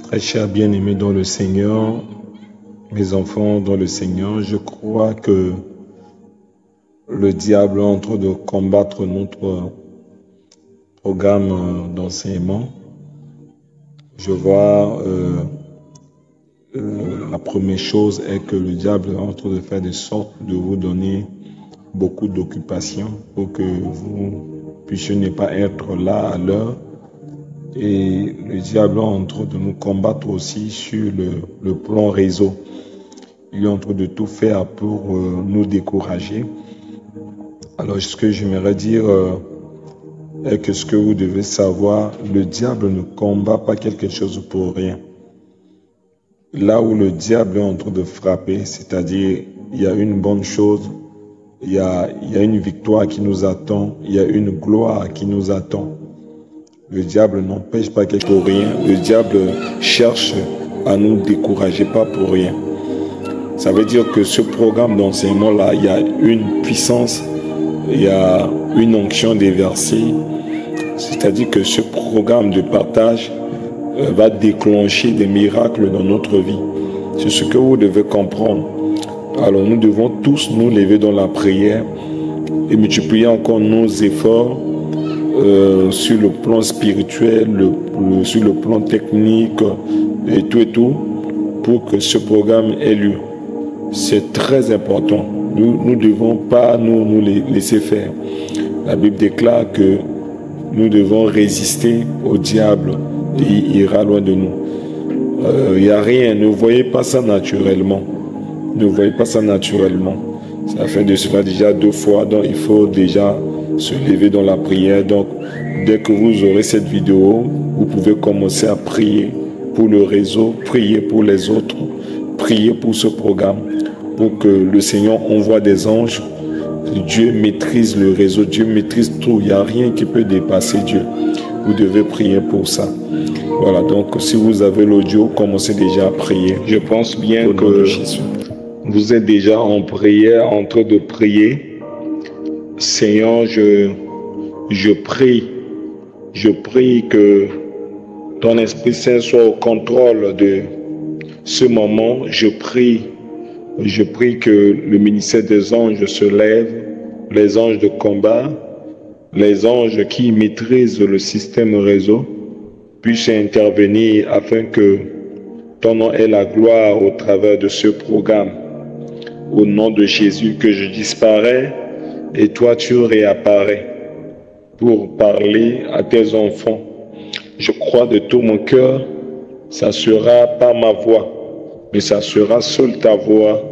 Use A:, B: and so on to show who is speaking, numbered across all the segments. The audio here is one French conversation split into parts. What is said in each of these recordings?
A: Très chers bien-aimés dans le Seigneur, mes enfants dans le Seigneur, je crois que le diable est en train de combattre notre programme d'enseignement. Je vois la première chose est que le diable est en train de faire de sorte de vous donner beaucoup d'occupations pour que vous puissiez ne pas être là à l'heure. Et le diable est en train de nous combattre aussi sur le plan réseau. Il est en train de tout faire pour nous décourager. Alors, ce que j'aimerais dire est que ce que vous devez savoir, le diable ne combat pas quelque chose pour rien. Là où le diable est en train de frapper, c'est-à-dire il y a une bonne chose, il y a une victoire qui nous attend, il y a une gloire qui nous attend. Le diable n'empêche pas quelque chose pour rien. Le diable cherche à nous décourager, pas pour rien. Ça veut dire que ce programme d'enseignement-là, il y a une puissance, il y a une onction déversée. C'est-à-dire que ce programme de partage va déclencher des miracles dans notre vie. C'est ce que vous devez comprendre. Alors nous devons tous nous lever dans la prière et multiplier encore nos efforts sur le plan spirituel, sur le plan technique et tout, pour que ce programme ait lieu. C'est très important. Nous ne devons pas nous laisser faire. La Bible déclare que nous devons résister au diable et il ira loin de nous. Il n'y a rien, ne voyez pas ça naturellement. Ne voyez pas ça naturellement. Ça fait de cela déjà 2 fois, donc il faut déjà se lever dans la prière. Donc, dès que vous aurez cette vidéo, vous pouvez commencer à prier pour le réseau, prier pour les autres, prier pour ce programme, pour que le Seigneur envoie des anges. Dieu maîtrise le réseau, Dieu maîtrise tout. Il n'y a rien qui peut dépasser Dieu. Vous devez prier pour ça. Voilà, donc si vous avez l'audio, commencez déjà à prier. Je pense bien que vous êtes déjà en prière, en train de prier. Seigneur, je prie que ton Esprit Saint soit au contrôle de ce moment. Je prie que le ministère des anges se lève, les anges de combat, les anges qui maîtrisent le système réseau puissent intervenir afin que ton nom ait la gloire au travers de ce programme. Au nom de Jésus, que je disparais et toi tu réapparais pour parler à tes enfants. Je crois de tout mon cœur, ça sera pas ma voix, mais ça sera seule ta voix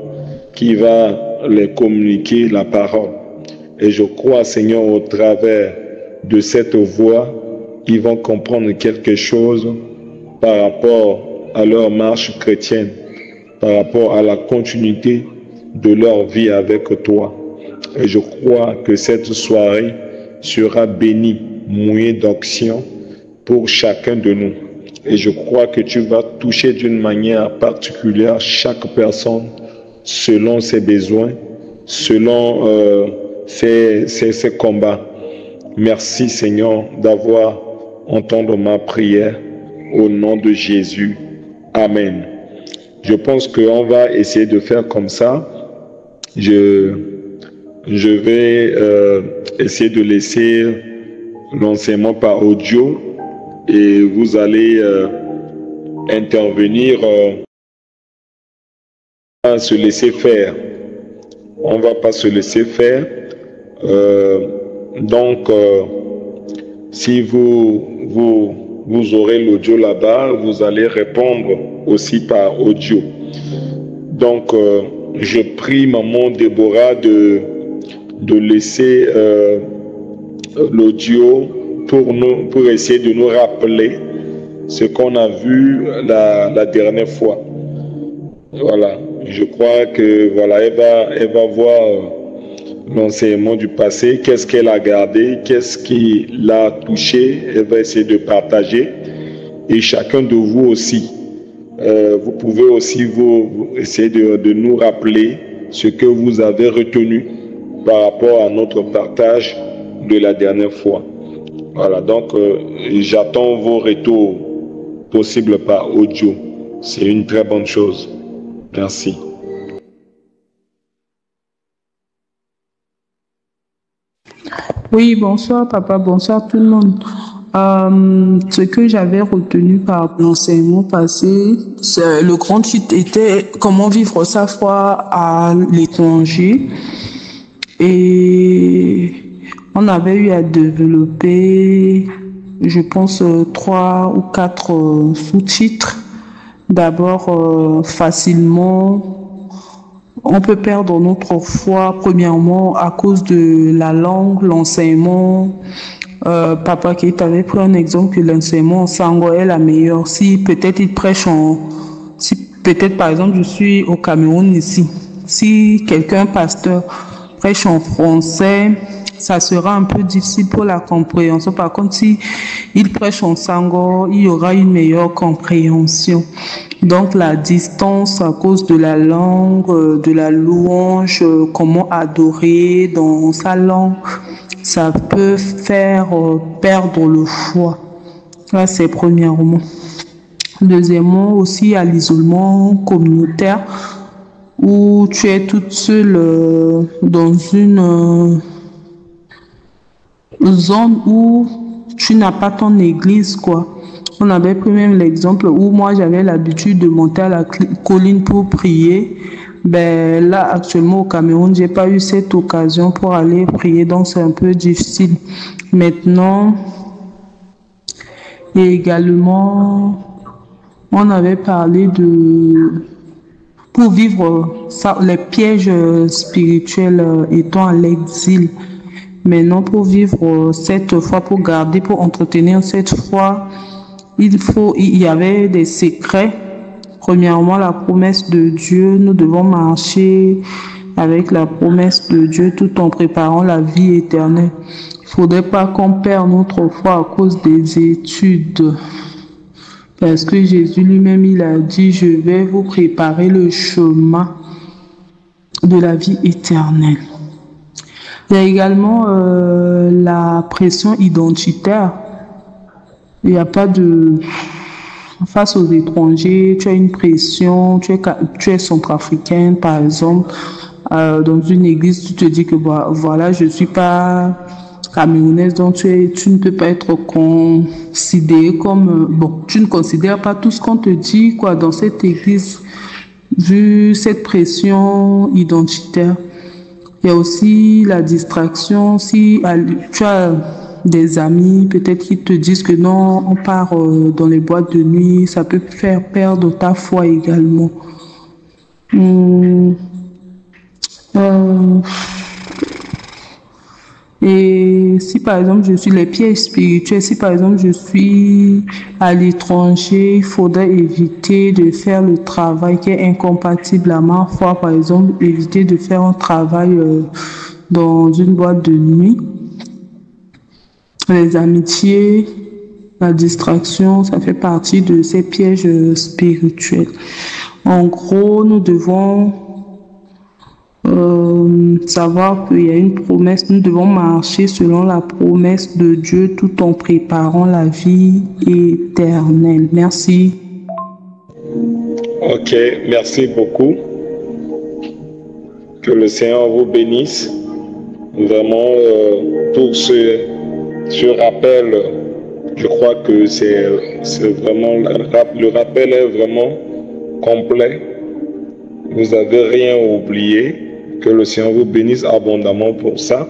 A: qui va les communiquer la parole. Et je crois, Seigneur, au travers de cette voix, ils vont comprendre quelque chose par rapport à leur marche chrétienne, par rapport à la continuité de leur vie avec toi. Et je crois que cette soirée sera bénie, mouillée d'onction pour chacun de nous. Et je crois que tu vas toucher d'une manière particulière chaque personne selon ses besoins, selon ses combats. Merci Seigneur d'avoir entendu ma prière au nom de Jésus. Amen. Je pense qu'on va essayer de faire comme ça. Je vais essayer de laisser l'enseignement par audio et vous allez intervenir à se laisser faire. On ne va pas se laisser faire. Donc, si vous aurez l'audio là-bas, vous allez répondre aussi par audio. Donc, je prie Maman Déborah de laisser l'audio pour essayer de nous rappeler ce qu'on a vu la dernière fois. Voilà, je crois que voilà, elle va voir l'enseignement du passé, qu'est-ce qu'elle a gardé, qu'est-ce qui l'a touché, elle va essayer de partager. Et chacun de vous aussi, vous pouvez aussi essayer de nous rappeler ce que vous avez retenu par rapport à notre partage de la dernière fois. Voilà, donc j'attends vos retours possible par audio. C'est une très bonne chose. Merci.
B: Oui, bonsoir papa, bonsoir tout le monde. Ce que j'avais retenu par l'enseignement passé, le grand titre était comment vivre sa foi à l'étranger. Et on avait eu à développer, je pense, 3 ou 4 sous-titres. D'abord, facilement, on peut perdre notre foi, premièrement, à cause de la langue, l'enseignement. Papa qui avait pris un exemple que l'enseignement en sango est la meilleure. Si peut-être il prêche si peut-être par exemple je suis au Cameroun ici, si quelqu'un pasteur prêche en français, ça sera un peu difficile pour la compréhension. Par contre, si il prêche en sango, il y aura une meilleure compréhension. Donc la distance à cause de la langue, de la louange, comment adorer dans sa langue, ça peut faire perdre le foi. Là, c'est premièrement. Deuxièmement, aussi à l'isolement communautaire où tu es toute seule dans une zone où tu n'as pas ton église, quoi. On avait pris même l'exemple où moi j'avais l'habitude de monter à la colline pour prier. Ben là actuellement au Cameroun, j'ai pas eu cette occasion pour aller prier, donc c'est un peu difficile. Maintenant, et également, on avait parlé pour vivre ça, les pièges spirituels étant à l'exil. Maintenant, pour vivre cette foi, pour garder, pour entretenir cette foi, il y avait des secrets. Premièrement, la promesse de Dieu. Nous devons marcher avec la promesse de Dieu tout en préparant la vie éternelle. Il ne faudrait pas qu'on perde notre foi à cause des études. Parce que Jésus lui-même, il a dit, je vais vous préparer le chemin de la vie éternelle. Il y a également la pression identitaire. Il n'y a pas de... Face aux étrangers, tu as une pression, tu es centrafricaine, par exemple, dans une église, tu te dis que voilà, je ne suis pas camerounaise, donc tu ne peux pas être considérée comme... tu ne considères pas tout ce qu'on te dit, quoi, dans cette église, vu cette pression identitaire. Il y a aussi la distraction, si tu as des amis, peut-être qu'ils te disent que non, on part dans les boîtes de nuit, ça peut faire perdre ta foi également. Et si par exemple je suis les pièges spirituels, si par exemple je suis à l'étranger, il faudrait éviter de faire le travail qui est incompatible à ma foi, par exemple éviter de faire un travail dans une boîte de nuit. Les amitiés, la distraction, ça fait partie de ces pièges spirituels. En gros, nous devons savoir qu'il y a une promesse. Nous devons marcher selon la promesse de Dieu tout en préparant la vie éternelle. Merci.
A: Ok, merci beaucoup. Que le Seigneur vous bénisse. Vraiment, pour ce rappel, je crois que c'est vraiment, le rappel est vraiment complet. Vous n'avez rien oublié. Que le Seigneur vous bénisse abondamment pour ça.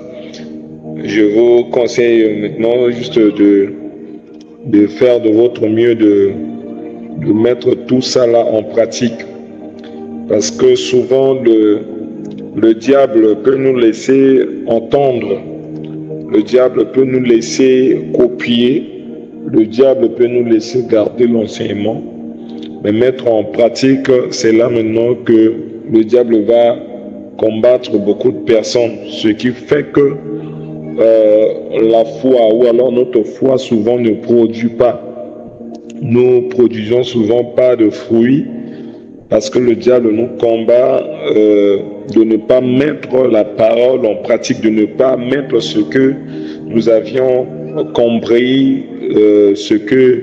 A: Je vous conseille maintenant juste de faire de votre mieux, de mettre tout ça là en pratique. Parce que souvent, le diable peut nous laisser entendre. Le diable peut nous laisser copier. Le diable peut nous laisser garder l'enseignement. Mais mettre en pratique, c'est là maintenant que le diable va combattre beaucoup de personnes. Ce qui fait que la foi, ou alors notre foi, souvent ne produit pas. Nous produisons souvent pas de fruits parce que le diable nous combat de ne pas mettre la parole en pratique, de ne pas mettre ce que nous avions compris, ce que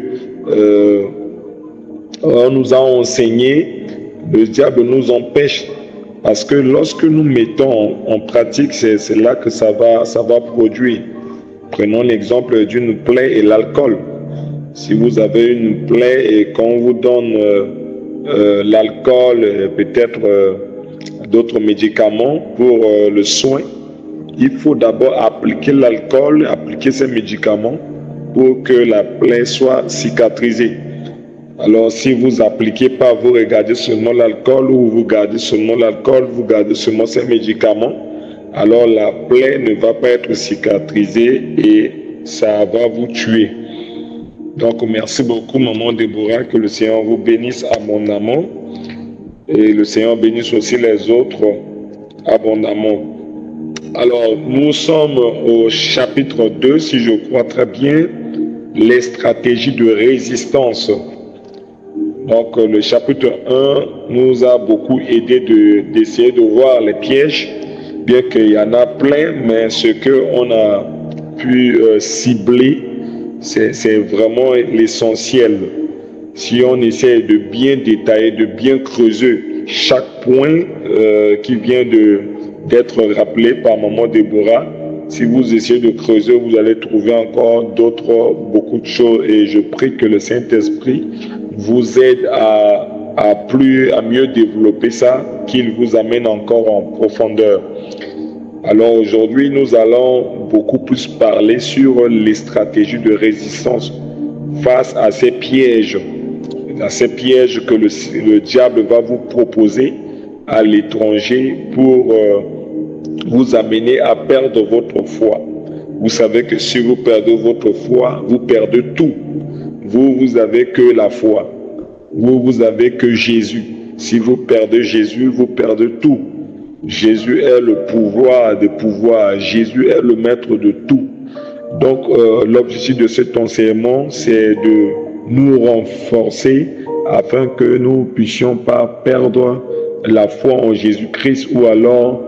A: On nous a enseigné, le diable nous empêche, parce que lorsque nous mettons en pratique, c'est là que ça va produire. Prenons l'exemple d'une plaie et l'alcool. Si vous avez une plaie et qu'on vous donne l'alcool, peut-être d'autres médicaments pour le soin, il faut d'abord appliquer l'alcool, appliquer ces médicaments pour que la plaie soit cicatrisée. Alors si vous n'appliquez pas, vous regardez seulement l'alcool ou vous gardez seulement l'alcool, vous gardez seulement ces médicaments, alors la plaie ne va pas être cicatrisée et ça va vous tuer. Donc merci beaucoup maman Déborah, que le Seigneur vous bénisse abondamment et le Seigneur bénisse aussi les autres abondamment. Alors nous sommes au chapitre 2, si je crois très bien, les stratégies de résistance. Donc le chapitre 1 nous a beaucoup aidé d'essayer de voir les pièges, bien qu'il y en a plein, mais ce qu'on a pu cibler, c'est vraiment l'essentiel. Si on essaie de bien détailler, de bien creuser chaque point qui vient d'être rappelé par maman Déborah, si vous essayez de creuser, vous allez trouver encore beaucoup de choses, et je prie que le Saint-Esprit vous aide à mieux développer ça, qu'il vous amène encore en profondeur. Alors aujourd'hui, nous allons beaucoup plus parler sur les stratégies de résistance face à ces pièges que le diable va vous proposer à l'étranger pour vous amener à perdre votre foi. Vous savez que si vous perdez votre foi, vous perdez tout. Vous avez que la foi. Vous avez que Jésus. Si vous perdez Jésus, vous perdez tout. Jésus est le pouvoir des pouvoirs. Jésus est le maître de tout. Donc, l'objectif de cet enseignement, c'est de nous renforcer afin que nous ne puissions pas perdre la foi en Jésus-Christ, ou alors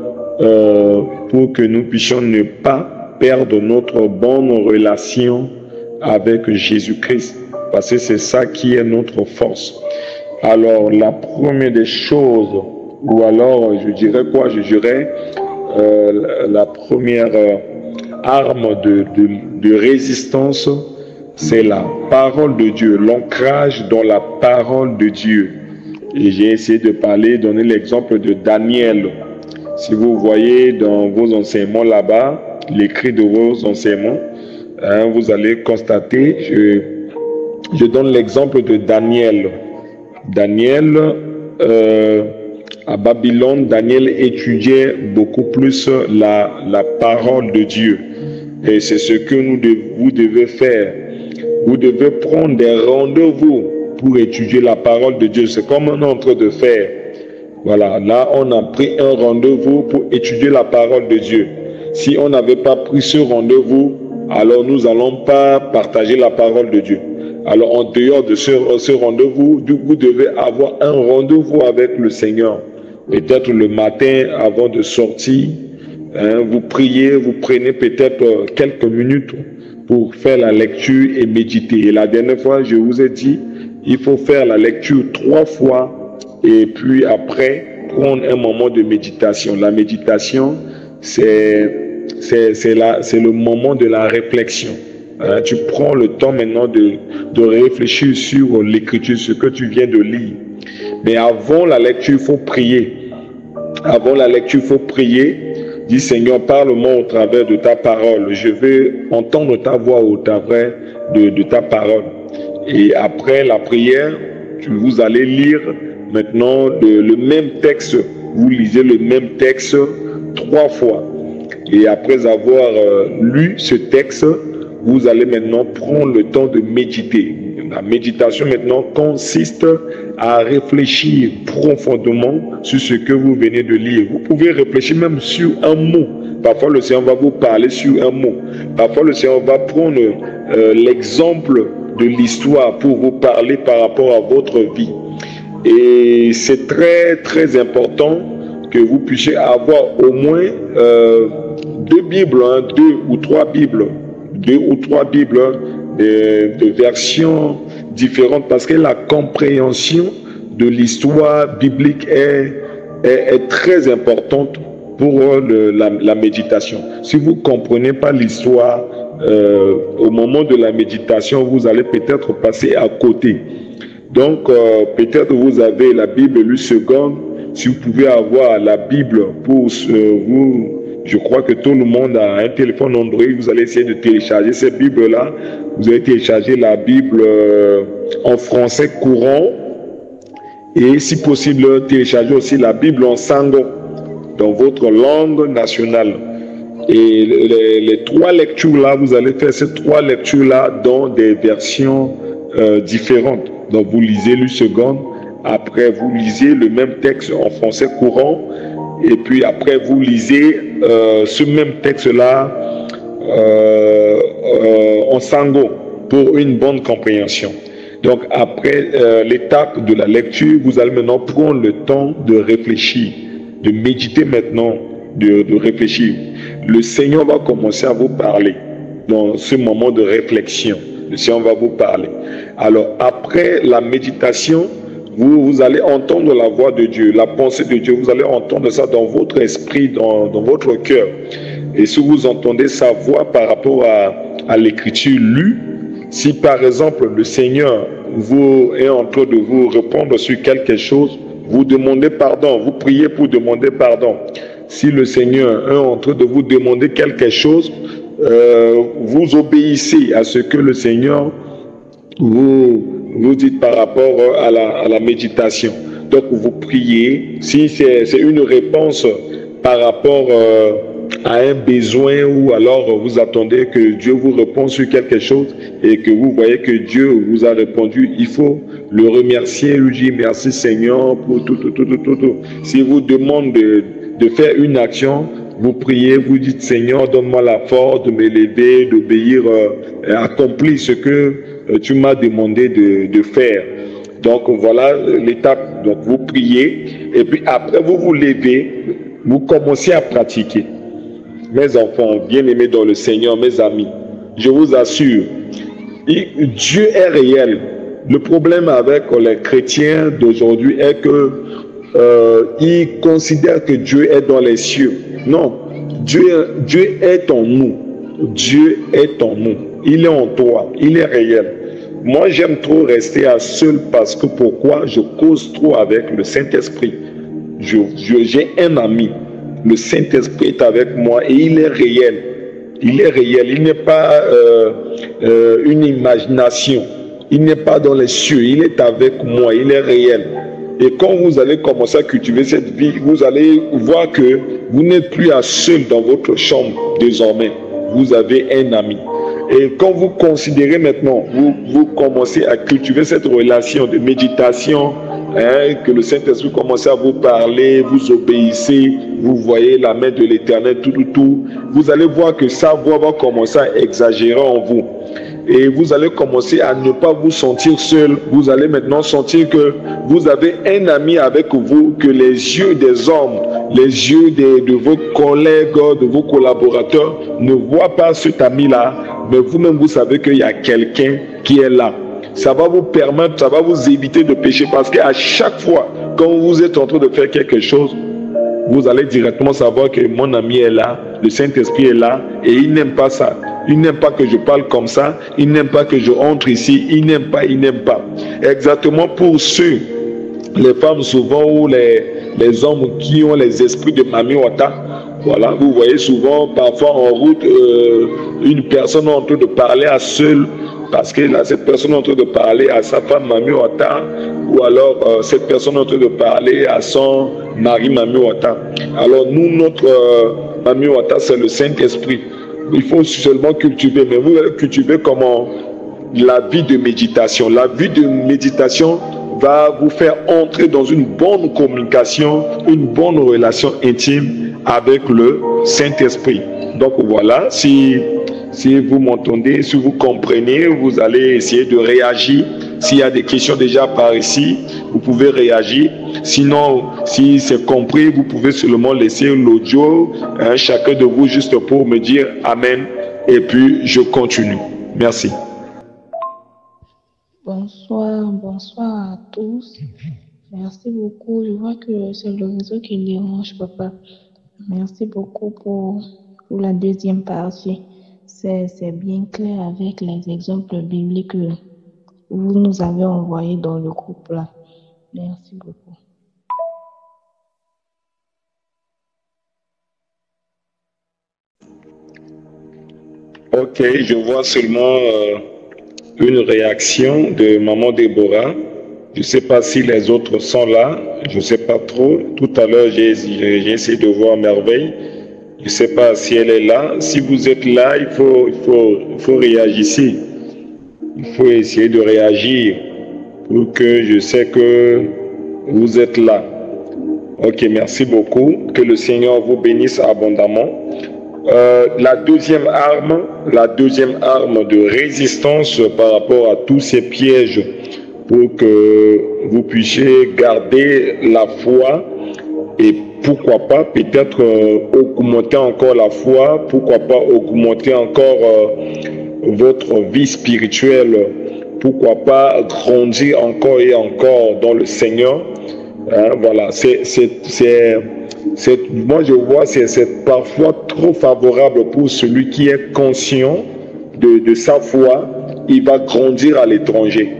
A: pour que nous puissions ne pas perdre notre bonne relation avec Jésus-Christ, parce que c'est ça qui est notre force. Alors la première des choses, ou alors je dirais quoi, je dirais la première arme de résistance, c'est la parole de Dieu, l'ancrage dans la parole de Dieu. Et j'ai essayé de donner l'exemple de Daniel. Si vous voyez dans vos enseignements là-bas, l'écrit de vos enseignements, vous allez constater, je donne l'exemple de Daniel. Daniel, à Babylone, Daniel étudiait beaucoup plus la parole de Dieu. Et c'est ce que vous devez faire. Vous devez prendre des rendez-vous pour étudier la parole de Dieu. C'est comme on est en train de faire. Voilà, là on a pris un rendez-vous pour étudier la parole de Dieu. Si on n'avait pas pris ce rendez-vous, alors nous n'allons pas partager la parole de Dieu. Alors en dehors de ce rendez-vous, vous devez avoir un rendez-vous avec le Seigneur. Peut-être le matin avant de sortir, vous priez, vous prenez peut-être quelques minutes pour faire la lecture et méditer. Et la dernière fois, je vous ai dit, il faut faire la lecture 3 fois et puis après prendre un moment de méditation. La méditation, c'est le moment de la réflexion. Tu prends le temps maintenant de réfléchir sur l'écriture, ce que tu viens de lire. Mais avant la lecture, il faut prier. Avant la lecture, il faut prier. Dis Seigneur, parle-moi au travers de ta parole. Je veux entendre ta voix au travers de ta parole. Et après la prière, vous allez lire maintenant le même texte. Vous lisez le même texte 3 fois. Et après avoir lu ce texte, vous allez maintenant prendre le temps de méditer. La méditation maintenant consiste à réfléchir profondément sur ce que vous venez de lire. Vous pouvez réfléchir même sur un mot. Parfois le Seigneur va vous parler sur un mot. Parfois le Seigneur va prendre l'exemple de l'histoire pour vous parler par rapport à votre vie. Et c'est très très important que vous puissiez avoir au moins 2 Bibles, 2 ou 3 Bibles. 2 ou 3 Bibles de versions différentes parce que la compréhension de l'histoire biblique est très importante pour la méditation. Si vous ne comprenez pas l'histoire, au moment de la méditation, vous allez peut-être passer à côté. Donc, peut-être vous avez la Bible lue seconde. Si vous pouvez avoir la Bible pour vous, je crois que tout le monde a un téléphone Android, vous allez essayer de télécharger cette Bible-là. Vous allez télécharger la Bible en français courant et si possible, télécharger aussi la Bible en sango dans votre langue nationale. Et les trois lectures-là, vous allez faire ces trois lectures-là dans des versions différentes. Donc, vous lisez le second, après vous lisez le même texte en français courant, et puis après vous lisez ce même texte-là en sango pour une bonne compréhension. Donc, après l'étape de la lecture, vous allez maintenant prendre le temps de réfléchir, de méditer maintenant, de réfléchir. Le Seigneur va commencer à vous parler dans ce moment de réflexion. Le Seigneur va vous parler. Alors, après la méditation, vous allez entendre la voix de Dieu, la pensée de Dieu. Vous allez entendre ça dans votre esprit, dans votre cœur. Et si vous entendez sa voix par rapport à l'écriture lue, si par exemple le Seigneur est en train de vous répondre sur quelque chose, vous demandez pardon, vous priez pour demander pardon. Si le Seigneur est en train de vous demander quelque chose, vous obéissez à ce que le Seigneur vous dit par rapport à la méditation. Donc vous priez. Si c'est une réponse par rapport à un besoin ou alors vous attendez que Dieu vous réponde sur quelque chose et que vous voyez que Dieu vous a répondu, il faut le remercier, lui dire merci Seigneur pour tout. Si vous demandez de faire une action, vous priez, vous dites Seigneur, donne-moi la force de m'élever, d'obéir, accomplir ce que tu m'as demandé de faire. Donc voilà l'étape. Donc vous priez et puis après vous vous levez, vous commencez à pratiquer. Mes enfants, bien-aimés dans le Seigneur, mes amis, je vous assure, Dieu est réel. Le problème avec les chrétiens d'aujourd'hui est que ils considèrent que Dieu est dans les cieux. Non, Dieu est en nous. Dieu est en nous. Il est en toi. Il est réel. Moi, j'aime trop rester à seul parce que pourquoi? Je cause trop avec le Saint-Esprit. J'ai un ami. Le Saint-Esprit est avec moi et il est réel. Il est réel. Il n'est pas une imagination. Il n'est pas dans les cieux. Il est avec moi. Il est réel. Et quand vous allez commencer à cultiver cette vie, vous allez voir que vous n'êtes plus à seul dans votre chambre désormais. Vous avez un ami. Et quand vous considérez maintenant, vous commencez à cultiver cette relation de méditation, que le Saint-Esprit commence à vous parler, vous obéissez, vous voyez la main de l'Éternel, tout. Vous allez voir que sa voix va commencer à exagérer en vous. Et vous allez commencer à ne pas vous sentir seul. Vous allez maintenant sentir que vous avez un ami avec vous, que les yeux des hommes, les yeux de vos collègues, de vos collaborateurs ne voient pas cet ami-là, mais vous-même vous savez qu'il y a quelqu'un qui est là. Ça va vous permettre, ça va vous éviter de pécher parce qu'à chaque fois, quand vous êtes en train de faire quelque chose, vous allez directement savoir que mon ami est là, le Saint-Esprit est là et il n'aime pas ça. Il n'aime pas que je parle comme ça, il n'aime pas que je entre ici, il n'aime pas. Exactement pour ceux, les femmes souvent ou les hommes qui ont les esprits de Mami Wata. Voilà, vous voyez souvent, parfois en route, une personne en train de parler à seule, parce que là, cette personne est en train de parler à sa femme Mami Wata, ou alors cette personne est en train de parler à son mari Mami Wata. Alors nous, notre Mami Wata, c'est le Saint-Esprit. Il faut seulement cultiver, mais vous allez cultiver comment? La vie de méditation. La vie de méditation va vous faire entrer dans une bonne communication, une bonne relation intime avec le Saint-Esprit. Donc voilà, si vous m'entendez, si vous comprenez, vous allez essayer de réagir. S'il y a des questions déjà par ici, vous pouvez réagir. Sinon, si c'est compris, vous pouvez seulement laisser l'audio, chacun de vous, juste pour me dire Amen. Et puis, je continue. Merci.
C: Bonsoir à tous. Merci beaucoup. Je vois que c'est le réseau qui dérange, papa. Merci beaucoup pour la deuxième partie. C'est bien clair avec les exemples bibliques que vous nous avez envoyés dans le groupe là. Merci beaucoup.
A: Ok, je vois seulement une réaction de maman Déborah. Je ne sais pas si les autres sont là. Je ne sais pas trop. Tout à l'heure, j'ai essayé de voir Merveille. Je ne sais pas si elle est là. Si vous êtes là, il faut réagir. Il faut essayer de réagir pour que je sais que vous êtes là. Ok, merci beaucoup. Que le Seigneur vous bénisse abondamment. La deuxième arme de résistance par rapport à tous ces pièges pour que vous puissiez garder la foi et pourquoi pas peut-être augmenter encore la foi, pourquoi pas augmenter encore votre vie spirituelle, pourquoi pas grandir encore et encore dans le Seigneur. Hein, voilà, moi je vois c'est parfois trop favorable pour celui qui est conscient de sa foi. Il va grandir à l'étranger.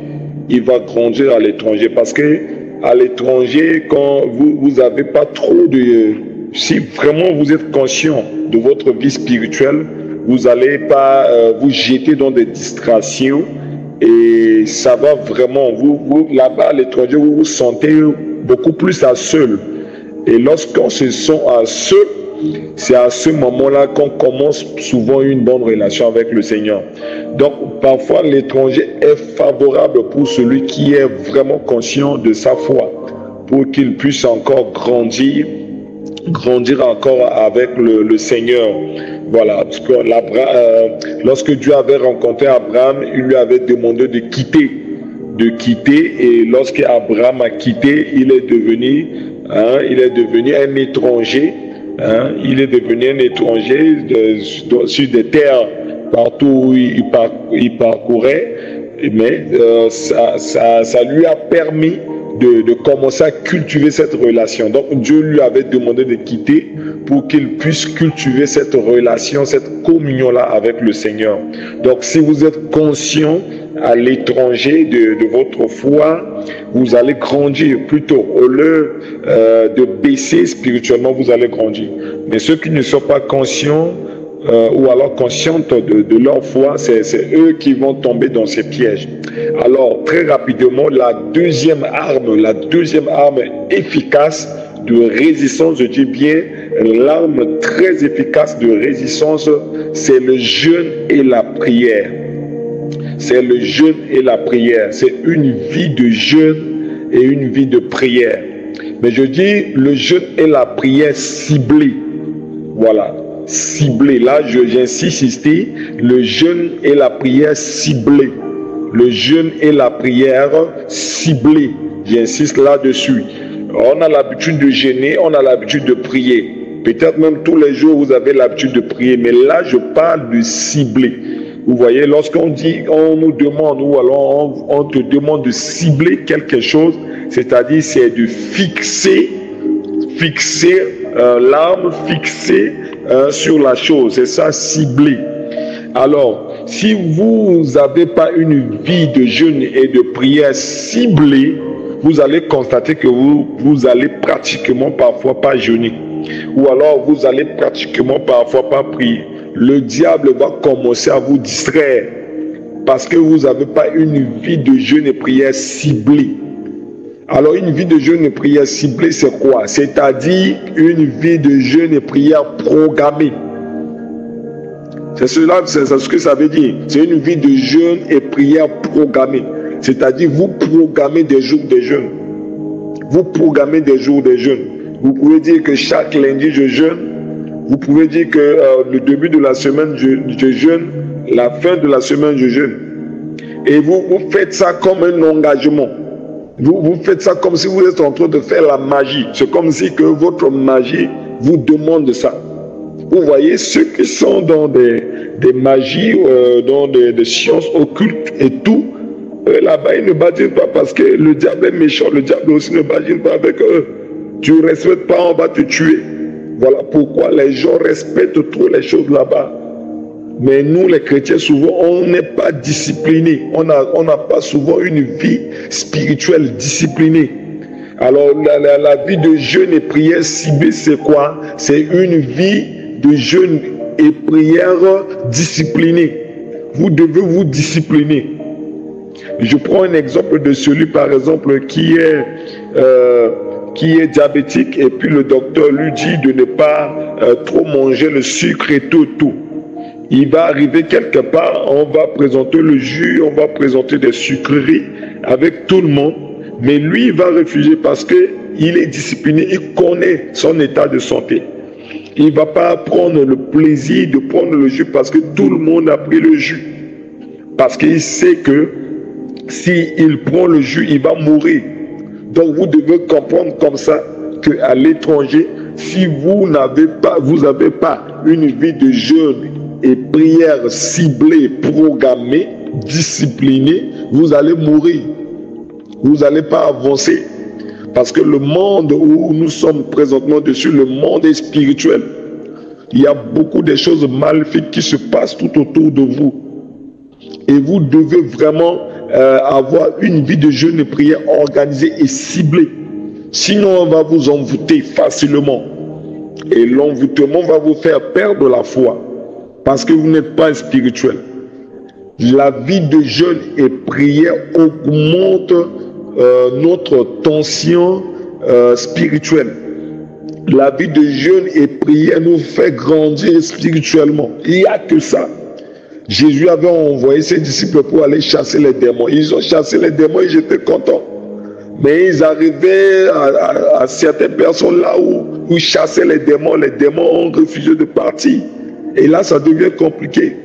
A: Il va grandir à l'étranger parce que à l'étranger, quand vous n'avez pas trop de... Si vraiment vous êtes conscient de votre vie spirituelle, vous n'allez pas vous jeter dans des distractions et ça va vraiment, vous là-bas à l'étranger, vous vous sentez beaucoup plus à seul. Et lorsqu'on se sent à seul, c'est à ce moment-là qu'on commence souvent une bonne relation avec le Seigneur. Donc, parfois, l'étranger est favorable pour celui qui est vraiment conscient de sa foi, pour qu'il puisse encore grandir encore avec le Seigneur. Voilà, parce que lorsque Dieu avait rencontré Abraham, il lui avait demandé de quitter, et lorsqu'Abraham a quitté, il est devenu un étranger. Hein, il est devenu un étranger sur des terres partout où il parcourait, mais ça lui a permis de commencer à cultiver cette relation. Donc Dieu lui avait demandé de quitter pour qu'il puisse cultiver cette relation, cette communion-là avec le Seigneur. Donc si vous êtes conscient à l'étranger de votre foi, vous allez grandir plutôt. Au lieu de baisser spirituellement, vous allez grandir. Mais ceux qui ne sont pas conscients ou alors conscientes de leur foi, c'est eux qui vont tomber dans ces pièges. Alors, très rapidement, la deuxième arme efficace de résistance, je dis bien, l'arme très efficace de résistance, c'est le jeûne et la prière. C'est le jeûne et la prière. C'est une vie de jeûne et une vie de prière. Mais je dis le jeûne et la prière ciblée. Voilà, ciblée. Là, j'insiste ici, le jeûne et la prière ciblée. Le jeûne et la prière ciblée. J'insiste là-dessus. On a l'habitude de jeûner, on a l'habitude de prier. Peut-être même tous les jours, vous avez l'habitude de prier. Mais là, je parle de cibler. Vous voyez, lorsqu'on dit, on nous demande, ou alors on te demande de cibler quelque chose, c'est-à-dire c'est de fixer l'arme, fixer sur la chose. C'est ça, cibler. Alors, si vous n'avez pas une vie de jeûne et de prière ciblée, vous allez constater que vous allez pratiquement parfois pas jeûner. Ou alors vous allez pratiquement parfois pas prier. Le diable va commencer à vous distraire parce que vous n'avez pas une vie de jeûne et prière ciblée. Alors une vie de jeûne et prière ciblée, c'est quoi? C'est-à-dire une vie de jeûne et prière programmée. C'est ce que ça veut dire. C'est une vie de jeûne et prière programmée. C'est-à-dire vous programmez des jours de jeûne. Vous programmez des jours de jeûne. Vous pouvez dire que chaque lundi je jeûne. Vous pouvez dire que le début de la semaine, je jeûne, la fin de la semaine, je jeûne. Et vous faites ça comme un engagement. Vous faites ça comme si vous êtes en train de faire la magie. C'est comme si que votre magie vous demande ça. Vous voyez, ceux qui sont dans des magies, dans des sciences occultes et tout, Eux, là-bas, ils ne badinent pas parce que le diable est méchant. Le diable aussi ne badine pas avec eux. Tu ne respectes pas, on va te tuer. Voilà pourquoi les gens respectent trop les choses là-bas. Mais nous, les chrétiens, souvent, on n'est pas disciplinés. On n'a pas souvent une vie spirituelle disciplinée. Alors, la vie de jeûne et prière ciblée, c'est quoi? C'est une vie de jeûne et prière disciplinée. Vous devez vous discipliner. Je prends un exemple de celui, par exemple, qui est diabétique et puis le docteur lui dit de ne pas trop manger le sucre et tout. Il va arriver quelque part, on va présenter le jus, on va présenter des sucreries avec tout le monde, mais lui, il va refuser parce qu'il est discipliné, il connaît son état de santé. Il ne va pas prendre le plaisir de prendre le jus parce que tout le monde a pris le jus. Parce qu'il sait que s'il prend le jus, il va mourir. Donc vous devez comprendre comme ça qu'à l'étranger, si vous n'avez pas une vie de jeûne et prière ciblée, programmée, disciplinée, vous allez mourir. Vous n'allez pas avancer. Parce que le monde où nous sommes présentement dessus, le monde est spirituel. Il y a beaucoup de choses maléfiques qui se passent tout autour de vous. Et vous devez vraiment avoir une vie de jeûne et prière organisée et ciblée. Sinon, on va vous envoûter facilement. Et l'envoûtement va vous faire perdre la foi. Parce que vous n'êtes pas spirituel. La vie de jeûne et prière augmente notre tension spirituelle. La vie de jeûne et prière nous fait grandir spirituellement. Il n'y a que ça. Jésus avait envoyé ses disciples pour aller chasser les démons. Ils ont chassé les démons et j'étais content. Mais ils arrivaient à certaines personnes là où ils chassaient les démons ont refusé de partir. Et là, ça devient compliqué.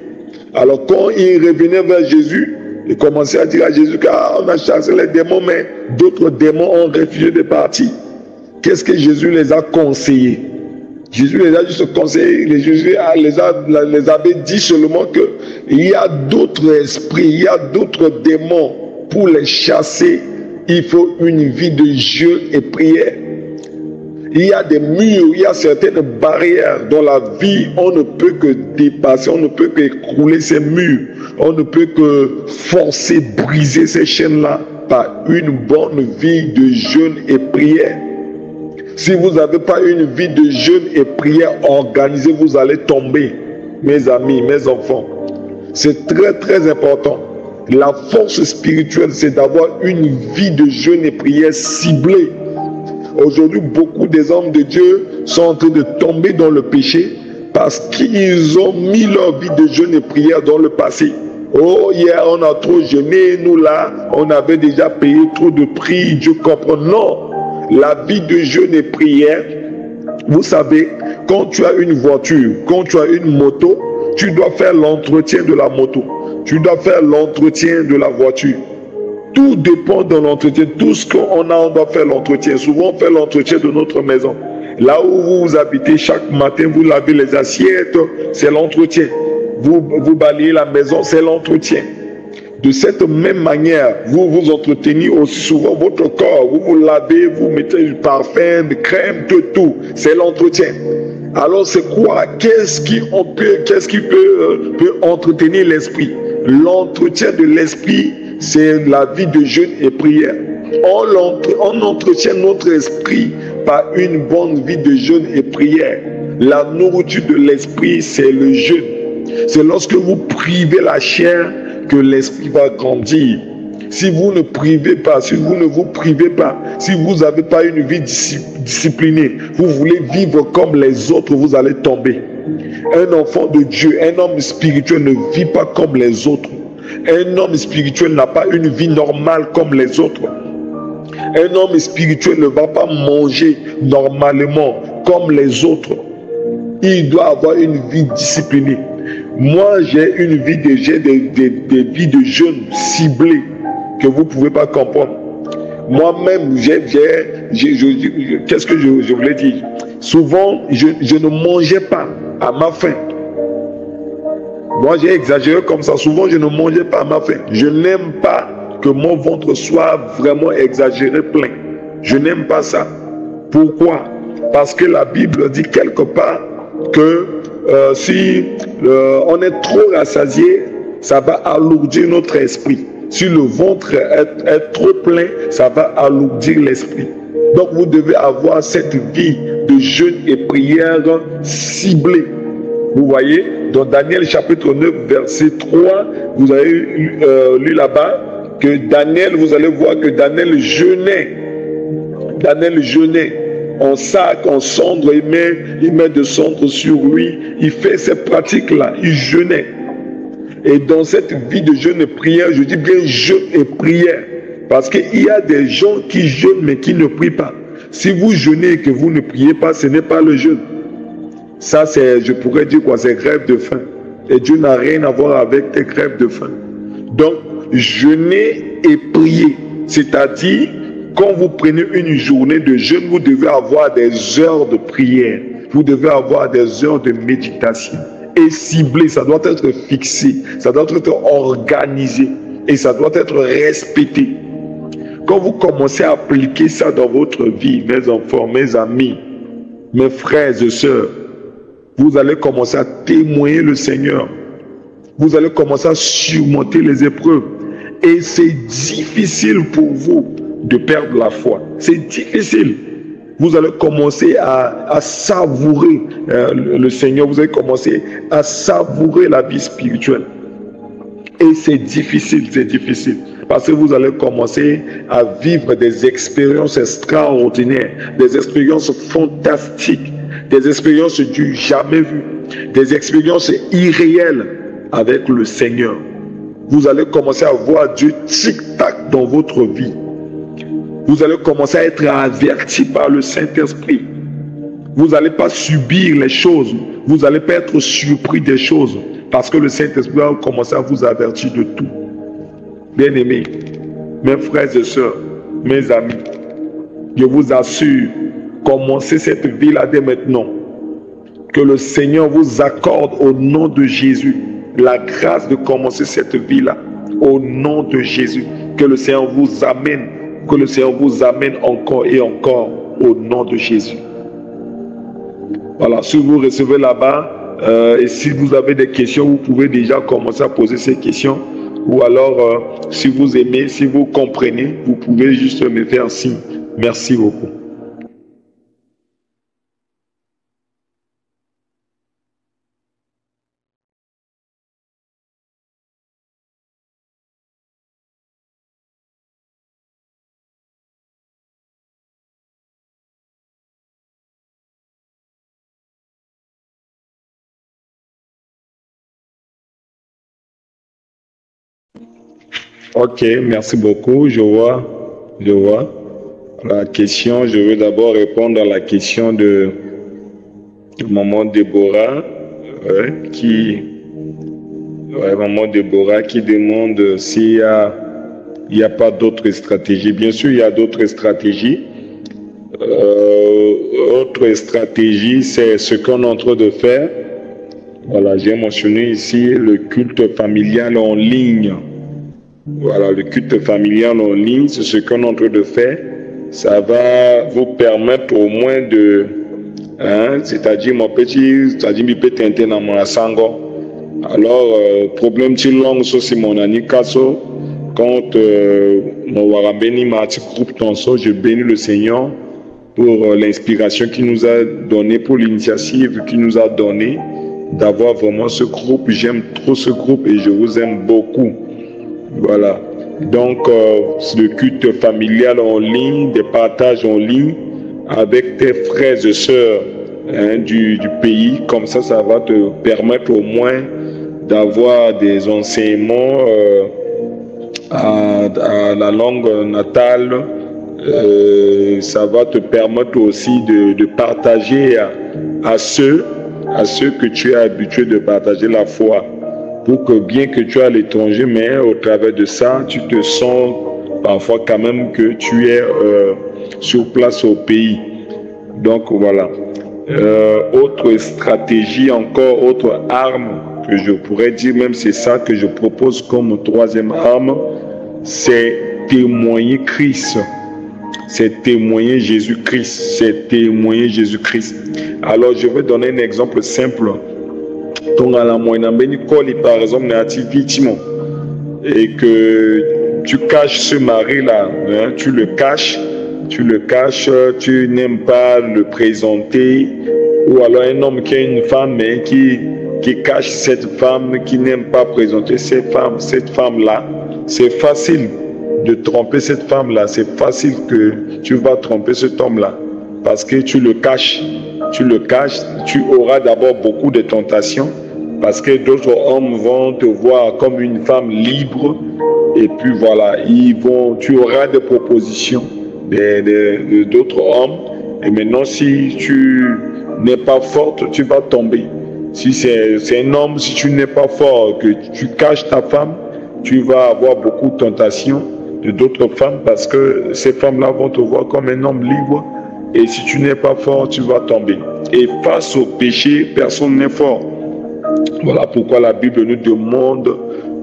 A: Alors quand ils revenaient vers Jésus, ils commençaient à dire à Jésus qu'on a chassé les démons, mais d'autres démons ont refusé de partir. Qu'est-ce que Jésus les a conseillés? Jésus les a juste conseillé, Jésus les avait dit seulement qu'il y a d'autres esprits, il y a d'autres démons. Pour les chasser, il faut une vie de jeûne et prière. Il y a des murs, il y a certaines barrières dans la vie, on ne peut que dépasser, on ne peut qu'écrouler ces murs, on ne peut que forcer, briser ces chaînes-là par une bonne vie de jeûne et prière. Si vous n'avez pas une vie de jeûne et prière organisée, vous allez tomber, mes amis, mes enfants. C'est très très important. La force spirituelle, c'est d'avoir une vie de jeûne et prière ciblée. Aujourd'hui, beaucoup des hommes de Dieu sont en train de tomber dans le péché parce qu'ils ont mis leur vie de jeûne et prière dans le passé. Oh, hier, on a trop jeûné, nous là, on avait déjà payé trop de prix, Dieu comprend. Non, la vie de jeûne et prière, vous savez, quand tu as une voiture, quand tu as une moto, tu dois faire l'entretien de la moto. Tu dois faire l'entretien de la voiture. Tout dépend de l'entretien. Tout ce qu'on a, on doit faire l'entretien. Souvent, on fait l'entretien de notre maison. Là où vous habitez, chaque matin, vous lavez les assiettes, c'est l'entretien. Vous balayez la maison, c'est l'entretien. De cette même manière, vous vous entretenez aussi souvent votre corps. Vous vous lavez, vous mettez du parfum, de crème, tout. C'est l'entretien. Alors, c'est quoi? Qu'est-ce qui peut entretenir l'esprit? L'entretien de l'esprit, c'est la vie de jeûne et prière. On entretient notre esprit par une bonne vie de jeûne et prière. La nourriture de l'esprit, c'est le jeûne. C'est lorsque vous privez la chair que l'esprit va grandir. Si vous ne privez pas, si vous ne vous privez pas, si vous n'avez pas une vie disciplinée, vous voulez vivre comme les autres, vous allez tomber. Un enfant de Dieu, un homme spirituel ne vit pas comme les autres. Un homme spirituel n'a pas une vie normale comme les autres. Un homme spirituel ne va pas manger normalement comme les autres. Il doit avoir une vie disciplinée. Moi, j'ai une vie des vies de jeûne ciblées que vous ne pouvez pas comprendre. Moi-même, qu'est-ce que je voulais dire? Souvent, je ne mangeais pas à ma faim. Moi, j'ai exagéré comme ça. Souvent, je ne mangeais pas à ma faim. Je n'aime pas que mon ventre soit vraiment exagéré plein. Je n'aime pas ça. Pourquoi? Parce que la Bible dit quelque part que si on est trop rassasié, ça va alourdir notre esprit. Si le ventre est trop plein, ça va alourdir l'esprit. Donc vous devez avoir cette vie de jeûne et prière ciblée. Vous voyez, dans Daniel chapitre 9, verset 3, vous avez lu là-bas que Daniel, vous allez voir que Daniel jeûnait. Daniel jeûnait en sac, en cendre, il met de cendre sur lui. Il fait ces pratiques-là, il jeûnait. Et dans cette vie de jeûne et prière, je dis bien jeûne et prière. Parce qu'il y a des gens qui jeûnent mais qui ne prient pas. Si vous jeûnez et que vous ne priez pas, ce n'est pas le jeûne. Ça, c'est, je pourrais dire quoi, c'est grève de faim. Et Dieu n'a rien à voir avec tes grèves de faim. Donc, jeûner et prier. C'est-à-dire, quand vous prenez une journée de jeûne, vous devez avoir des heures de prière. Vous devez avoir des heures de méditation. Et ciblé, ça doit être fixé. Ça doit être organisé. Et ça doit être respecté. Quand vous commencez à appliquer ça dans votre vie, mes enfants, mes amis, mes frères et sœurs, vous allez commencer à témoigner le Seigneur. Vous allez commencer à surmonter les épreuves. Et c'est difficile pour vous de perdre la foi. C'est difficile. Vous allez commencer à savourer le Seigneur. Vous allez commencer à savourer la vie spirituelle. Et c'est difficile, c'est difficile. Parce que vous allez commencer à vivre des expériences extraordinaires, des expériences fantastiques, des expériences du jamais vu, des expériences irréelles avec le Seigneur. Vous allez commencer à voir Dieu tic-tac dans votre vie. Vous allez commencer à être averti par le Saint-Esprit. Vous n'allez pas subir les choses. Vous n'allez pas être surpris des choses. Parce que le Saint-Esprit va commencer à vous avertir de tout. Bien-aimés, mes frères et sœurs, mes amis, je vous assure, commencez cette vie-là dès maintenant. Que le Seigneur vous accorde au nom de Jésus la grâce de commencer cette vie-là. Au nom de Jésus. Que le Seigneur vous amène. Que le Seigneur vous amène encore et encore au nom de Jésus. Voilà, si vous recevez là-bas, et si vous avez des questions, vous pouvez déjà commencer à poser ces questions. Ou alors, si vous aimez, si vous comprenez, vous pouvez juste me faire signe. Merci beaucoup. Ok, merci beaucoup. Je vois. La question, je veux d'abord répondre à la question de maman Déborah, maman Déborah qui demande s'il n'y a pas d'autres stratégies. Bien sûr, il y a d'autres stratégies. Autre stratégie, c'est ce qu'on est en train de faire. Voilà, j'ai mentionné ici le culte familial en ligne. Voilà, le culte familial en ligne, c'est ce qu'on est en train de faire. Ça va vous permettre au moins de, c'est-à-dire mon petit, c'est-à-dire mi peut tenter dans mon sango. Alors, problème de langue, c'est mon anikaso. Quand mon warabeni m'a groupe tonso, je bénis le Seigneur pour l'inspiration qu'il nous a donné, pour l'initiative qu'il nous a donné d'avoir vraiment ce groupe. J'aime trop ce groupe et je vous aime beaucoup. Voilà, donc le culte familial en ligne, des partages en ligne avec tes frères et sœurs du pays, comme ça va te permettre au moins d'avoir des enseignements à la langue natale. Ça va te permettre aussi de partager à ceux que tu es habitué de partager la foi. Pour que bien que tu es à l'étranger, mais au travers de ça, tu te sens parfois quand même que tu es sur place au pays. Donc voilà. Autre stratégie, encore autre arme que je pourrais dire, même c'est ça que je propose comme troisième arme, c'est témoigner Christ. C'est témoigner Jésus-Christ. C'est témoigner Jésus-Christ. Alors, je vais donner un exemple simple. Donc, à la moyenne, par exemple, et que tu caches ce mari-là, hein, tu le caches, tu n'aimes pas le présenter, ou alors un homme qui a une femme, mais qui cache cette femme, qui n'aime pas présenter cette femme-là, c'est facile de tromper cette femme-là, c'est facile que tu vas tromper cet homme-là, parce que tu le caches, tu auras d'abord beaucoup de tentations, parce que d'autres hommes vont te voir comme une femme libre, et puis voilà, tu auras des propositions d'autres hommes, et maintenant si tu n'es pas forte, tu vas tomber. Si c'est un homme, si tu n'es pas fort, que tu caches ta femme, tu vas avoir beaucoup de tentations de d'autres femmes, parce que ces femmes-là vont te voir comme un homme libre, et si tu n'es pas fort, tu vas tomber. Et face au péché, personne n'est fort. Voilà pourquoi la Bible nous demande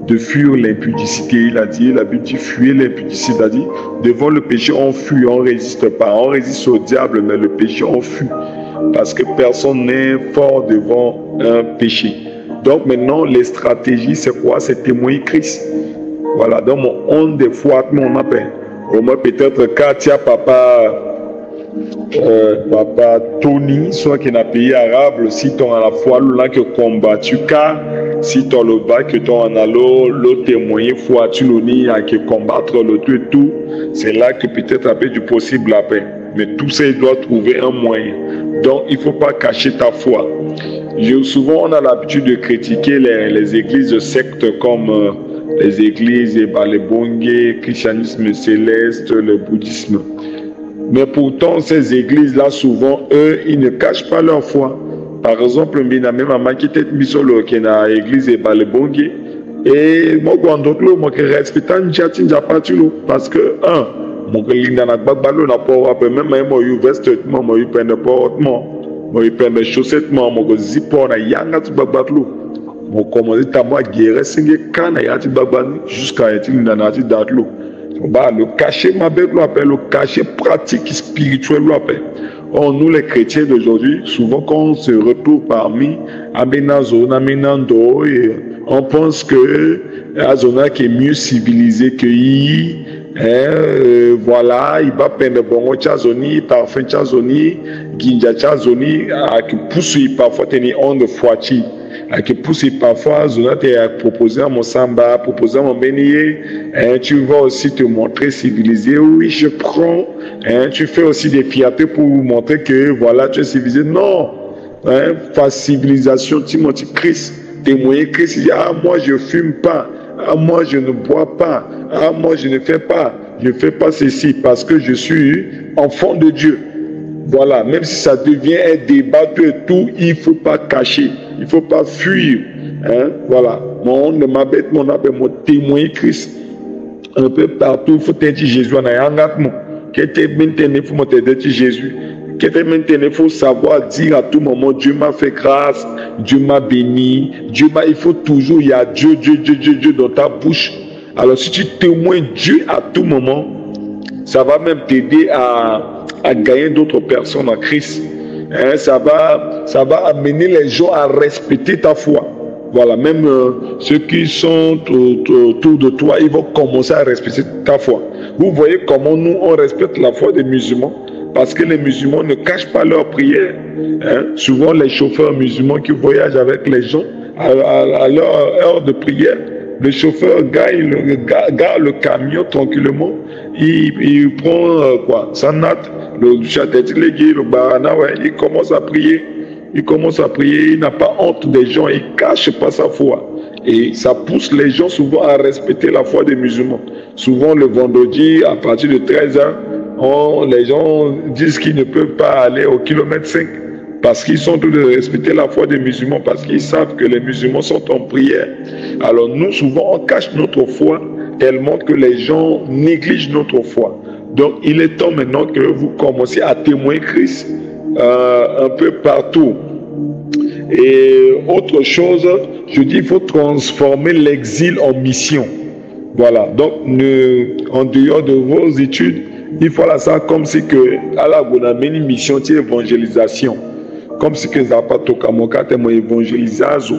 A: de fuir l'impudicité. La Bible dit fuir l'impudicité. Il a dit devant le péché on fuit, on ne résiste pas. On résiste au diable, mais le péché on fuit. Parce que personne n'est fort devant un péché. Donc maintenant, les stratégies, c'est quoi? C'est témoigner Christ. Voilà, donc on des fois, on appelle. Au moins peut-être Katia, papa Tony, soit qui n'a pays arabe, si tu as la foi, là que combattu, car si tu as le bas, que tu as le témoigner, foi, tu l'as que combattre le tout et tout, c'est là que peut-être après du possible la paix. Mais tout ça, il doit trouver un moyen. Donc, il ne faut pas cacher ta foi. Souvent, on a l'habitude de critiquer les églises sectes comme les églises, les Bongé, le christianisme céleste, le bouddhisme. Mais pourtant, ces églises-là, souvent, eux, ils ne cachent pas leur foi. Par exemple, même maman qui était mise sur l'église et le Bongé. Et moi, quand je respecte parce que, mon linda na babalo na po après même moi eu vestement moi eu peine portement moi eu peine chaussettes moi zipo na yanga tu babalo mon commencer ta moi guerre singe kana ya ti babani jusqu'à être linda na ti datlo ba le cacher ma bête l'appelle le cacher pratique spirituelle l'appelle. Or nous les chrétiens d'aujourd'hui souvent quand on se retrouve parmi Abenazo Namenando et on pense que Azona qui est mieux civilisé que voilà, il va peine bon Tchazoni, parfum Tchazoni, Ginja Tchazoni, qui pousse parfois tenir on de foiti, qui pousse parfois Zona te proposer à mon samba, proposer à mon bénier, tu vas aussi te montrer civilisé, oui je prends, tu fais aussi des fiertés pour montrer que voilà tu es civilisé, non, civilisation, Timothy Christ, témoigner Christ, ah moi je fume pas. Ah, moi je ne bois pas. Ah, moi je ne fais pas. Je ne fais pas ceci parce que je suis enfant de Dieu. Voilà, même si ça devient un débat et tout, il ne faut pas cacher. Il ne faut pas fuir. Voilà. Mon nom m'appelle mon témoin Christ. Un peu partout, il faut te dire Jésus en ayant que tu maintenant, il faut te dire Jésus. Que maintenant, il faut savoir dire à tout moment, Dieu m'a fait grâce, Dieu m'a béni, il faut toujours, il y a Dieu dans ta bouche. Alors si tu témoignes Dieu à tout moment, ça va même t'aider à gagner d'autres personnes en Christ. Ça va amener les gens à respecter ta foi. Voilà, même ceux qui sont autour de toi, ils vont commencer à respecter ta foi. Vous voyez comment nous, on respecte la foi des musulmans. Parce que les musulmans ne cachent pas leurs prières. Souvent, les chauffeurs musulmans qui voyagent avec les gens à leur heure de prière, le chauffeur gare le camion tranquillement. Il prend sa natte, le châtetier, le barana, il commence à prier. Il n'a pas honte des gens, il ne cache pas sa foi. Et ça pousse les gens souvent à respecter la foi des musulmans. Souvent, le vendredi, à partir de 13h, les gens disent qu'ils ne peuvent pas aller au kilomètre 5 parce qu'ils sont tous de respecter la foi des musulmans, parce qu'ils savent que les musulmans sont en prière. Alors nous, souvent, on cache notre foi tellement que les gens négligent notre foi. Donc, il est temps maintenant que vous commenciez à témoigner Christ un peu partout. Et autre chose, je dis, il faut transformer l'exil en mission. Voilà, donc en dehors de vos études, il faut là ça comme si que à la bonne une mission d'évangélisation, comme si que ça pas tout comme évangélisation.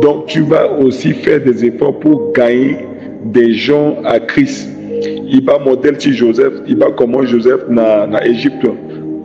A: Donc tu vas aussi faire des efforts pour gagner des gens à Christ. Il va modèle sur Joseph, il va comment Joseph na Égypte,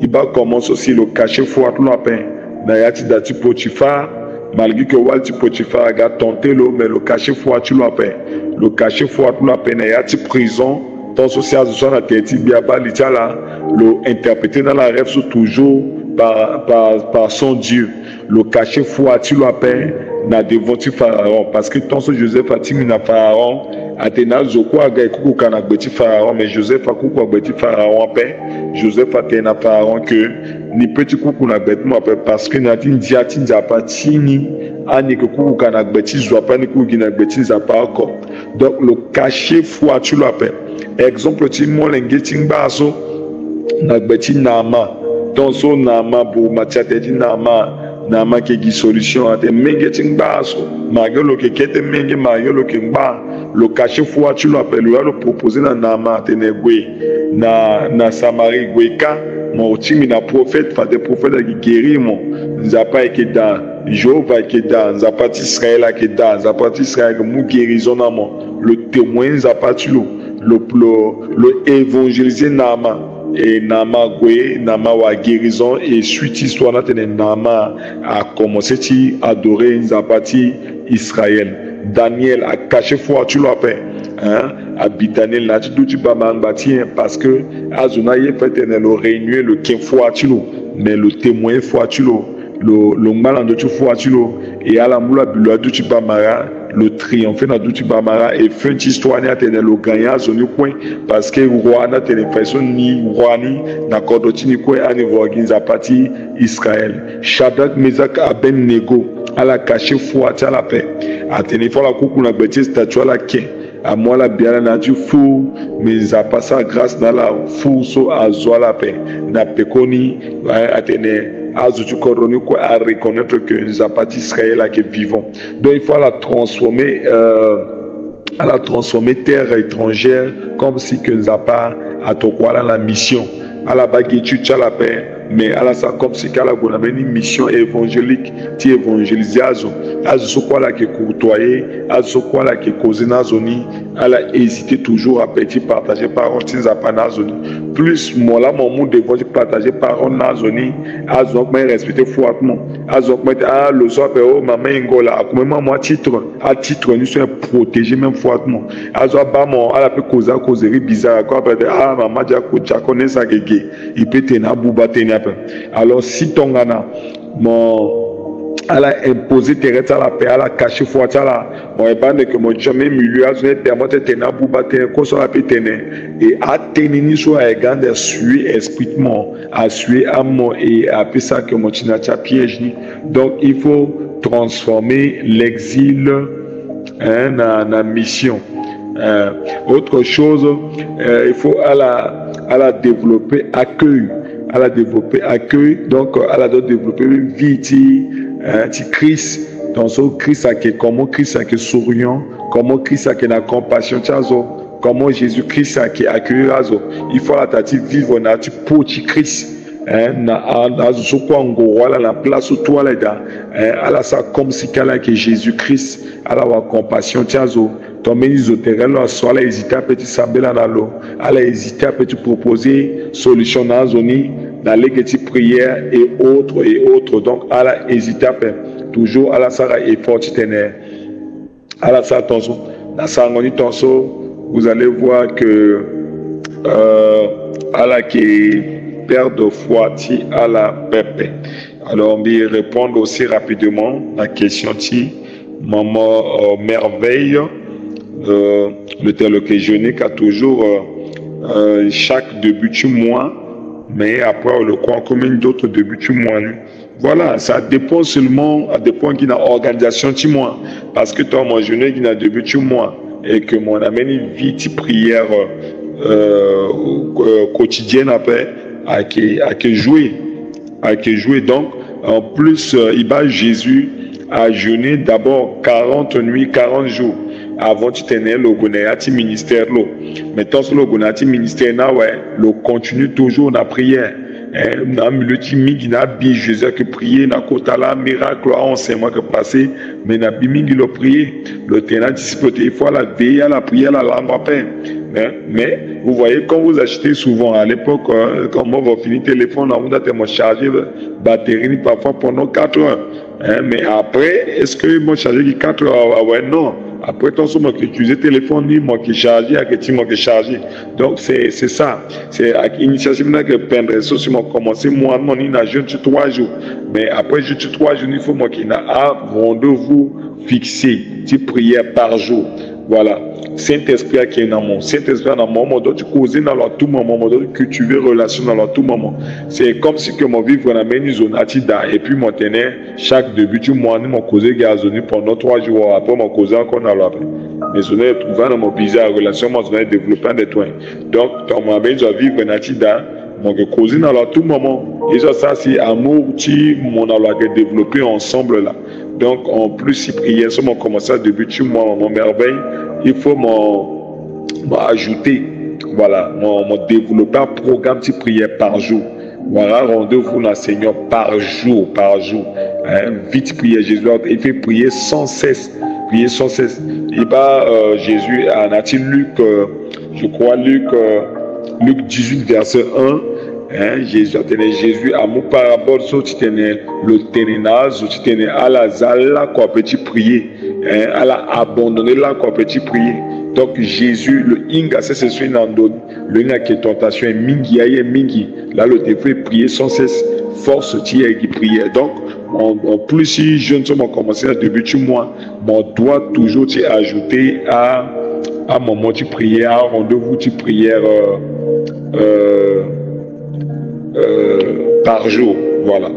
A: il va commencer aussi le cacher fort tout la peine. Na yati dati Potiphar, malgré que Walti Potiphar a tenté le, mais le cacher fort tout la peine. Le cacher fort tout la peine, na yati prison, ton social sur la tête, biaba l'itala, le interprété dans la rêve toujours par son Dieu. Le cacher fort tout la peine, na devant Pharaon, parce que ton Joseph a timé na Pharaon. Atena zoko aga kuku kana gbeti Pharaon, mais Joseph a kuku gbeti Pharaon paix. Joseph a tena Pharaon que ni petit kuku na gbeti mo parce que na tindia pa tini ani que kuku kana gbeti zopa ni kuku na gbeti zapa ko. Donc le cacher foi tu l'appelles. Exemple ti mo lenge tingba so na gbeti Nama. Ton so Nama bu matiate di Nama qui est solution à tes menges tingbaso magelo que kete menges magelo que ngba le cacher foi tu l'appelles le proposer dans Nama tenegwe na Samarie gweka mon timi na prophète fa des prophètes qui guérir mon nzapa qui dans Jéhovah qui dans nzapa Israël qui dans nzapa Israël mu guérison na mon le témoin nzapa tu le évangéliser Nama et Nama Gwe, Nama wa guérison et suite histoire Nama a commencé à adorer Nzapati Israël. Daniel a caché foi tu l'appelles hein à Daniel n'a dit tu pas m'embâtir parce que Azuna y fait le réunir le kin foi tu mais le témoin foi tu le mal en tu foi tu et à la moula bulwa tu pas mara le triomphe na duti bamara et fin histoire ni atene le gagnant zone coin parce que roi na tene personne ni roi ni na kodotini coin ani voginza parti Israël Shadrach Meshach Abednego ala caché foi à la paix atene faut la coucou na bêtise statue la kin à moi la bien na tu fou mais à passer grâce dans la fou so azoa la paix na pekoni atene Azutu Koroni quoi à reconnaître que nous avons pas Israël qui vivons. Donc il faut la transformer terre étrangère comme si que nous n'avons pas à tout quoi la mission. À la baguette tu as la paix. Mais à la ça comme si qu'à la bonne une mission évangélique, tu évangélises azo quoi là qui courtoyer, azo quoi là qui causer na zoni, elle a hésité toujours à petit partager parole sans à na zoni. Plus moi là mon monde devant partager parole na zoni, azo mais respecter fortement, azo mais le soir oh maman ngola, comme moi titre, à titre nous sommes protégés même fortement. Azo ba mon elle a peut causer bizarre quoi maman déjà connaît ça gege, il peut tenir bouba tenir. Alors si ton gana elle a imposé terrestre à la paix, elle a caché foi à la bon et pas que mon jamais milieu a permettre de tenir pour battre qu'on soit la tenir et à tenir sur un gant de suer espritement à suer à moi et à peu ça que mon tinacha piège donc il faut transformer l'exil en mission. Autre chose il faut à la développer accueil. Elle a développé accueil, donc elle a développé vie, Christ, dans son Christ comment Christ est souriant, comment Christ est la compassion, comment Jésus-Christ est accueilli, il faut la vivre dans pour Christ. La place où toi elle a ça comme si qu'elle a que Jésus-Christ elle a la compassion ton ministre soit elle a hésité à petit saber dans l'eau elle a hésité à petit proposer solution dans la zone dans les petites prières et autres donc elle a hésité à faire toujours elle a ça effort tenir elle a ça attention dans sa vous allez voir que elle a qui perte de foi à la paix. Alors, on va répondre aussi rapidement à la question de maman merveille. Le tel que je n'ai qu'à toujours chaque début du mois, mais après on le croit comme d'autres débuts du mois. Voilà, ça dépend seulement à des points qui n'a organisation du mois. Parce que toi, moi, je n'ai qui n'a début du mois et que mon amène vie de prière quotidienne après. À que jouer. Donc, en plus, il va Jésus à jeûner d'abord 40 nuits, 40 jours. avant tu tenais le gonayati ministère lo. Mais tant que le gonayati ministère na ouais, le continue toujours la prière. Na miloti mingi na bi Jésus que prier na kota la miracle enseignement que passé mais na bi mingi le prier le tenant disciple il faut la veiller à la prière la langue en paix. Mais vous voyez, quand vous achetez souvent, à l'époque, quand on va finir le téléphone, on va tellement charger la batterie parfois pendant 4 heures. Mais après, est-ce que moi charger 4 heures? Ah ouais, non. Après, tant que tu utilises le téléphone, moi qui charge, moi qui charge. Donc, c'est ça. C'est l'initiative que peindre ça, si moi commencé, moi, non, il n'a juste 3 jours. Mais après, juste 3 jours, il faut moi qui n'a un rendez-vous fixé, 10 prières par jour. Voilà. Saint-Esprit qui est dans mon Saint-Esprit dans mon moment, tu causes dans leur tout moment, cultiver relation dans leur tout moment. C'est comme si que mon vivre dans une zone atida et puis mon tenir chaque début du mois, mon causé gazoni pendant 3 jours après mon causé encore dans l'autre. Mais je n'ai trouvé dans mon bizarre relation, moi je vais développer des toits. Donc, dans mon je vais vivre dans atida, mon causé dans leur tout moment. Et ça c'est amour qui mon a développé ensemble là. Donc, en plus, si prière, ça m'a commencé à débuter moi, mon merveille, il faut m'ajouter, voilà, mon développer un programme de prière par jour. Voilà, rendez-vous dans le Seigneur par jour. Vite prier Jésus, il fait prier sans cesse. Prier sans cesse. Et Jésus, a-t-il Luc, je crois, Luc 18, verset 1. Jésus à mon parabole so tu tenais le ténénage tu tenais à la zala quoi petit prier à la abandonner là quoi petit prier. Donc Jésus le inga c'est ce nando le inga qui est tentation mingi aye mingi là le défi prier sans cesse force tu es qui prier. Donc en plus si je ne sais pas commencer à début du mois on doit toujours ajouter à moment de prière à rendez-vous de prière par jour, voilà.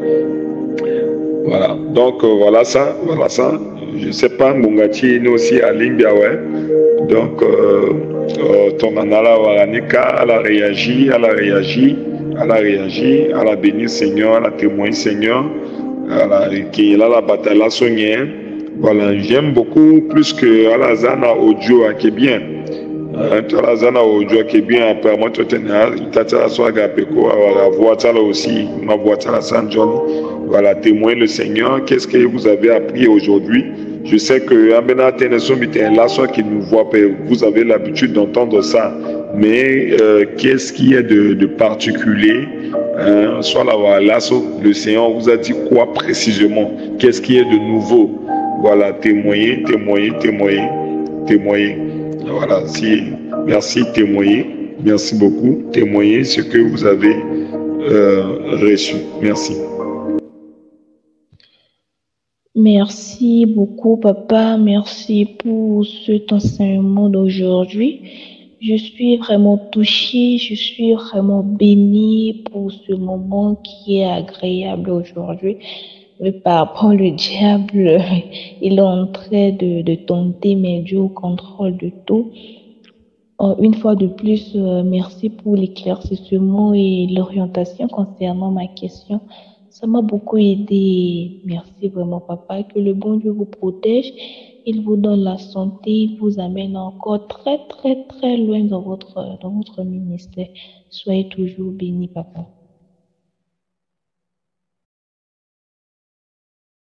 A: Donc voilà ça. Je sais pas, Mungati nous aussi à Limbia, ouais. Donc ton anala waranika, elle a réagi, elle a béni Seigneur, elle a témoigné Seigneur, elle a la bataille à soigner. Voilà, j'aime beaucoup plus que Alazana audio qui est bien. Alazana audio qui est bien, apparemment tu as soaga peko, la voiture aussi, ma voiture à San John. Voilà, témoin le Seigneur, qu'est-ce que vous avez appris aujourd'hui? Je sais que Amena Teneson là, soit qui nous voit, vous avez l'habitude d'entendre ça, mais qu'est-ce qu'il y a de particulier? Soit là, le Seigneur vous a dit quoi précisément? Qu'est-ce qu'il y a de nouveau? Voilà, témoigner. Voilà, merci, témoigner. Merci beaucoup. Témoigner ce que vous avez reçu. Merci.
C: Merci beaucoup, papa. Merci pour cet enseignement d'aujourd'hui. Je suis vraiment touchée, je suis vraiment bénie pour ce moment qui est agréable aujourd'hui. Mais par rapport au diable, il est en train de tenter mes dieux au contrôle de tout. Une fois de plus, merci pour l'éclaircissement et l'orientation concernant ma question. Ça m'a beaucoup aidé. Merci vraiment, papa. Que le bon Dieu vous protège. Il vous donne la santé. Il vous amène encore très, très, très loin dans votre ministère. Soyez toujours bénis, papa.